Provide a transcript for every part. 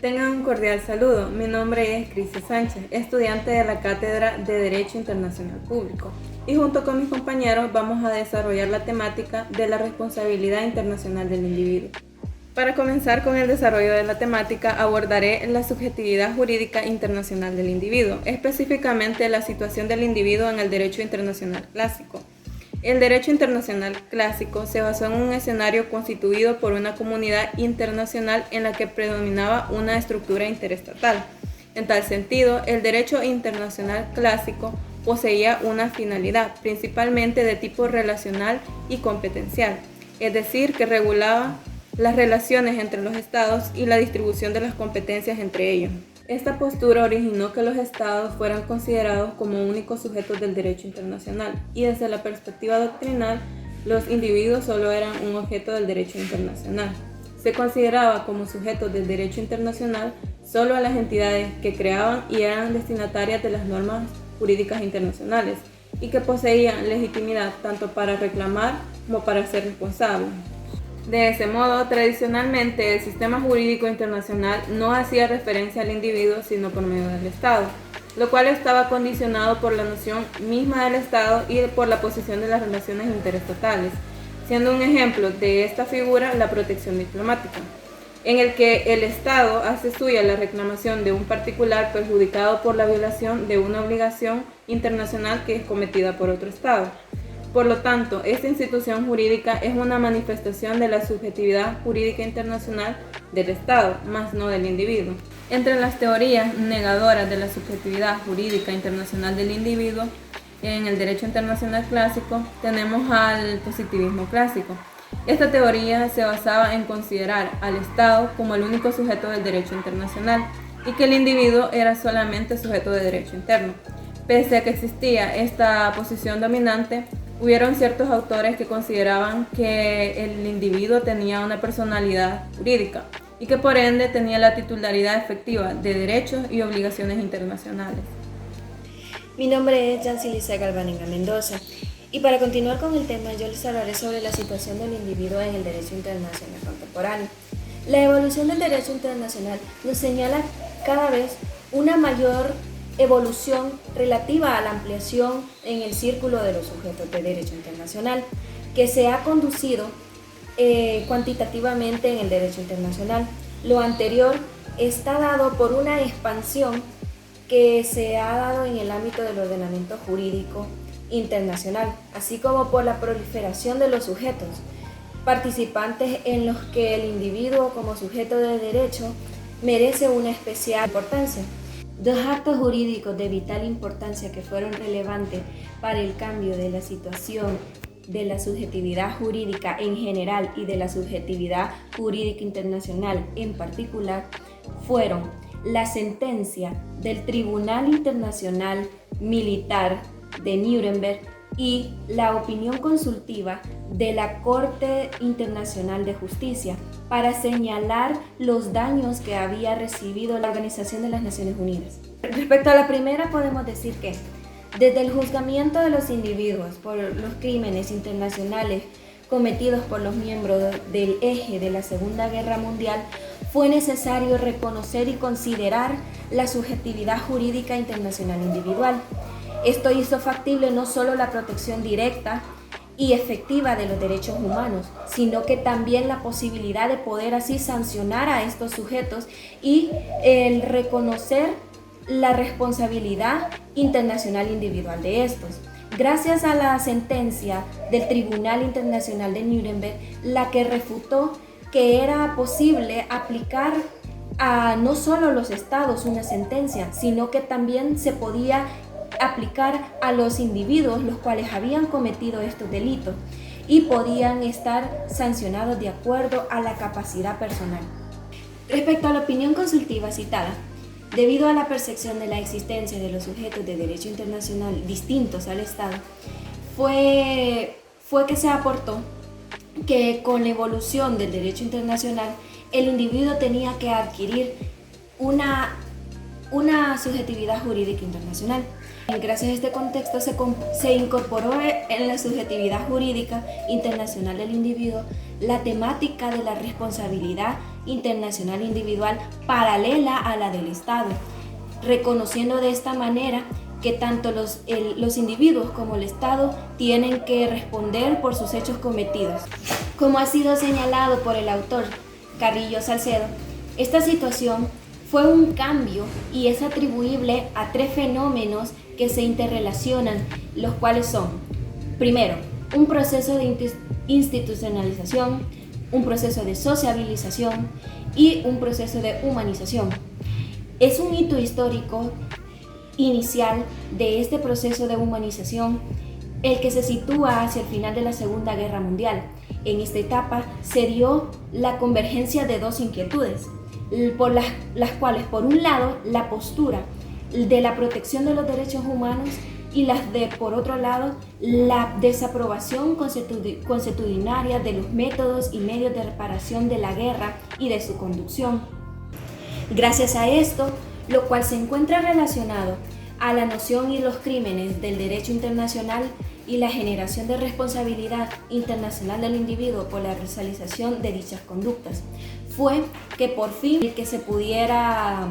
Tengan un cordial saludo. Mi nombre es Cristi Sánchez, estudiante de la Cátedra de Derecho Internacional Público, y junto con mis compañeros vamos a desarrollar la temática de la responsabilidad internacional del individuo. Para comenzar con el desarrollo de la temática, abordaré la subjetividad jurídica internacional del individuo, específicamente la situación del individuo en el derecho internacional clásico. El derecho internacional clásico se basó en un escenario constituido por una comunidad internacional en la que predominaba una estructura interestatal. En tal sentido, el derecho internacional clásico poseía una finalidad, principalmente de tipo relacional y competencial, es decir, que regulaba las relaciones entre los estados y la distribución de las competencias entre ellos. Esta postura originó que los estados fueran considerados como únicos sujetos del derecho internacional y desde la perspectiva doctrinal, los individuos solo eran un objeto del derecho internacional. Se consideraba como sujetos del derecho internacional solo a las entidades que creaban y eran destinatarias de las normas jurídicas internacionales y que poseían legitimidad tanto para reclamar como para ser responsables. De ese modo, tradicionalmente, el sistema jurídico internacional no hacía referencia al individuo sino por medio del Estado, lo cual estaba condicionado por la noción misma del Estado y por la posición de las relaciones interestatales, siendo un ejemplo de esta figura la protección diplomática, en el que el Estado hace suya la reclamación de un particular perjudicado por la violación de una obligación internacional que es cometida por otro Estado. Por lo tanto, esta institución jurídica es una manifestación de la subjetividad jurídica internacional del Estado, más no del individuo. Entre las teorías negadoras de la subjetividad jurídica internacional del individuo en el derecho internacional clásico tenemos al positivismo clásico. Esta teoría se basaba en considerar al Estado como el único sujeto del derecho internacional y que el individuo era solamente sujeto de derecho interno. Pese a que existía esta posición dominante, hubieron ciertos autores que consideraban que el individuo tenía una personalidad jurídica y que por ende tenía la titularidad efectiva de derechos y obligaciones internacionales. Mi nombre es Yancilisa Galvaninga Mendoza y para continuar con el tema yo les hablaré sobre la situación del individuo en el derecho internacional contemporáneo. La evolución del derecho internacional nos señala cada vez una mayor evolución relativa a la ampliación en el círculo de los sujetos de derecho internacional que se ha conducido cuantitativamente en el derecho internacional. Lo anterior está dado por una expansión que se ha dado en el ámbito del ordenamiento jurídico internacional, así como por la proliferación de los sujetos participantes en los que el individuo como sujeto de derecho merece una especial importancia. Dos actos jurídicos de vital importancia que fueron relevantes para el cambio de la situación de la subjetividad jurídica en general y de la subjetividad jurídica internacional en particular fueron la sentencia del Tribunal Internacional Militar de Nuremberg y la opinión consultiva de la Corte Internacional de Justicia para señalar los daños que había recibido la Organización de las Naciones Unidas. Respecto a la primera, podemos decir que desde el juzgamiento de los individuos por los crímenes internacionales cometidos por los miembros del eje de la Segunda Guerra Mundial, fue necesario reconocer y considerar la subjetividad jurídica internacional individual. Esto hizo factible no solo la protección directa y efectiva de los derechos humanos, sino que también la posibilidad de poder así sancionar a estos sujetos y el reconocer la responsabilidad internacional individual de estos. Gracias a la sentencia del Tribunal Internacional de Nuremberg, la que refutó que era posible aplicar a no solo los estados una sentencia, sino que también se podía aplicar a los individuos los cuales habían cometido estos delitos y podían estar sancionados de acuerdo a la capacidad personal. Respecto a la opinión consultiva citada, debido a la percepción de la existencia de los sujetos de derecho internacional distintos al Estado, fue que se aportó que con la evolución del derecho internacional, el individuo tenía que adquirir una subjetividad jurídica internacional. Gracias a este contexto se incorporó en la subjetividad jurídica internacional del individuo la temática de la responsabilidad internacional individual paralela a la del Estado, reconociendo de esta manera que tanto los individuos como el Estado tienen que responder por sus hechos cometidos. Como ha sido señalado por el autor Carrillo Salcedo, esta situación fue un cambio y es atribuible a tres fenómenos que se interrelacionan, los cuales son, primero, un proceso de institucionalización, un proceso de sociabilización y un proceso de humanización. Es un hito histórico inicial de este proceso de humanización el que se sitúa hacia el final de la Segunda Guerra Mundial. En esta etapa se dio la convergencia de dos inquietudes, por las cuales, por un lado, la postura de la protección de los derechos humanos y por otro lado, la desaprobación consuetudinaria de los métodos y medios de reparación de la guerra y de su conducción. Gracias a esto, lo cual se encuentra relacionado a la noción y los crímenes del derecho internacional y la generación de responsabilidad internacional del individuo por la realización de dichas conductas, fue que por fin que se pudiera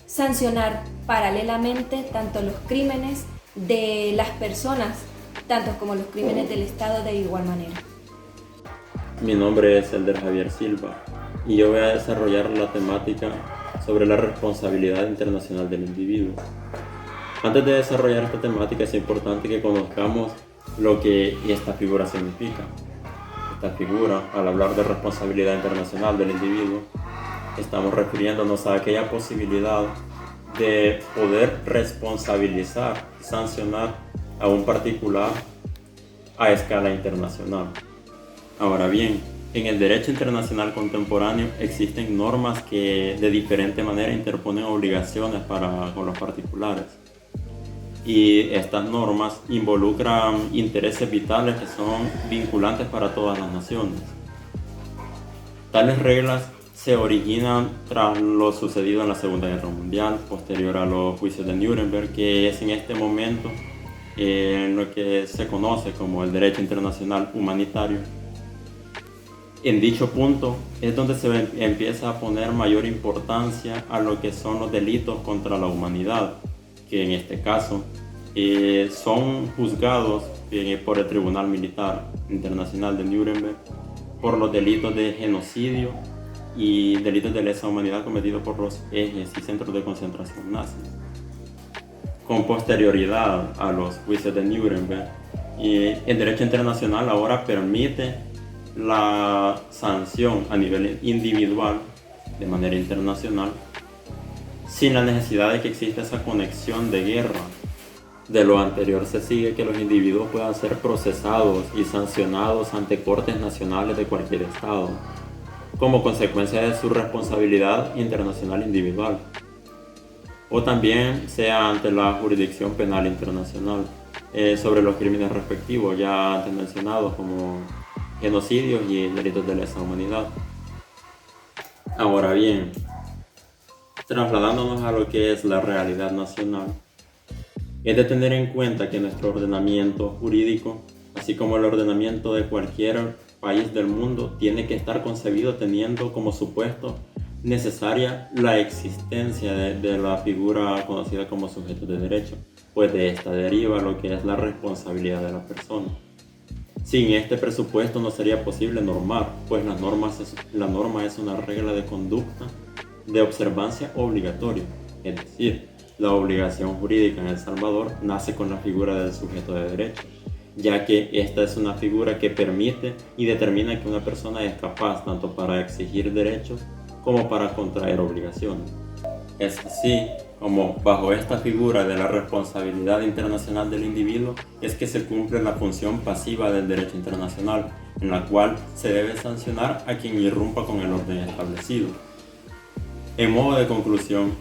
sancionar paralelamente tanto los crímenes de las personas, tanto como los crímenes del Estado de igual manera. Mi nombre es Elder Javier Silva y yo voy a desarrollar la temática sobre la responsabilidad internacional del individuo. Antes de desarrollar esta temática es importante que conozcamos lo que esta figura significa. Esta figura, al hablar de responsabilidad internacional del individuo, estamos refiriéndonos a aquella posibilidad de poder responsabilizar y sancionar a un particular a escala internacional. Ahora bien, en el derecho internacional contemporáneo existen normas que de diferente manera interponen obligaciones con los particulares. Y estas normas involucran intereses vitales que son vinculantes para todas las naciones. Tales reglas se originan tras lo sucedido en la Segunda Guerra Mundial, posterior a los juicios de Nuremberg, que es en este momento en lo que se conoce como el derecho internacional humanitario. En dicho punto es donde se empieza a poner mayor importancia a lo que son los delitos contra la humanidad, que en este caso son juzgados por el Tribunal Militar Internacional de Nuremberg por los delitos de genocidio y delitos de lesa humanidad cometidos por los ejes y centros de concentración nazis. Con posterioridad a los juicios de Nuremberg, el derecho internacional ahora permite la sanción a nivel individual de manera internacional sin la necesidad de que exista esa conexión de guerra. De lo anterior se sigue que los individuos puedan ser procesados y sancionados ante cortes nacionales de cualquier estado, como consecuencia de su responsabilidad internacional individual, o también sea ante la jurisdicción penal internacional sobre los crímenes respectivos ya antes mencionados como genocidios y delitos de lesa humanidad. Ahora bien, trasladándonos a lo que es la realidad nacional, es de tener en cuenta que nuestro ordenamiento jurídico, así como el ordenamiento de cualquier país del mundo, tiene que estar concebido teniendo como supuesto necesaria la existencia de la figura conocida como sujeto de derecho, pues de esta deriva lo que es la responsabilidad de la persona. Sin este presupuesto no sería posible normar, pues la norma es una regla de conducta de observancia obligatoria, es decir, la obligación jurídica en El Salvador nace con la figura del sujeto de derecho, ya que esta es una figura que permite y determina que una persona es capaz tanto para exigir derechos como para contraer obligaciones. Es así como bajo esta figura de la responsabilidad internacional del individuo es que se cumple la función pasiva del derecho internacional, en la cual se debe sancionar a quien irrumpa con el orden establecido. En modo de conclusión,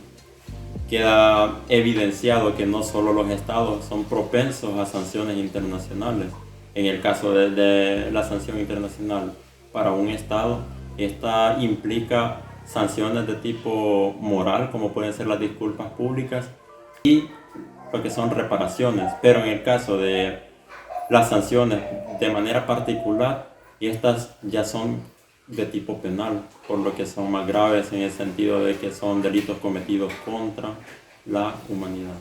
queda evidenciado que no solo los estados son propensos a sanciones internacionales. En el caso de la sanción internacional para un estado, esta implica sanciones de tipo moral, como pueden ser las disculpas públicas, y lo que son reparaciones, pero en el caso de las sanciones de manera particular, estas ya son de tipo penal, por lo que son más graves en el sentido de que son delitos cometidos contra la humanidad.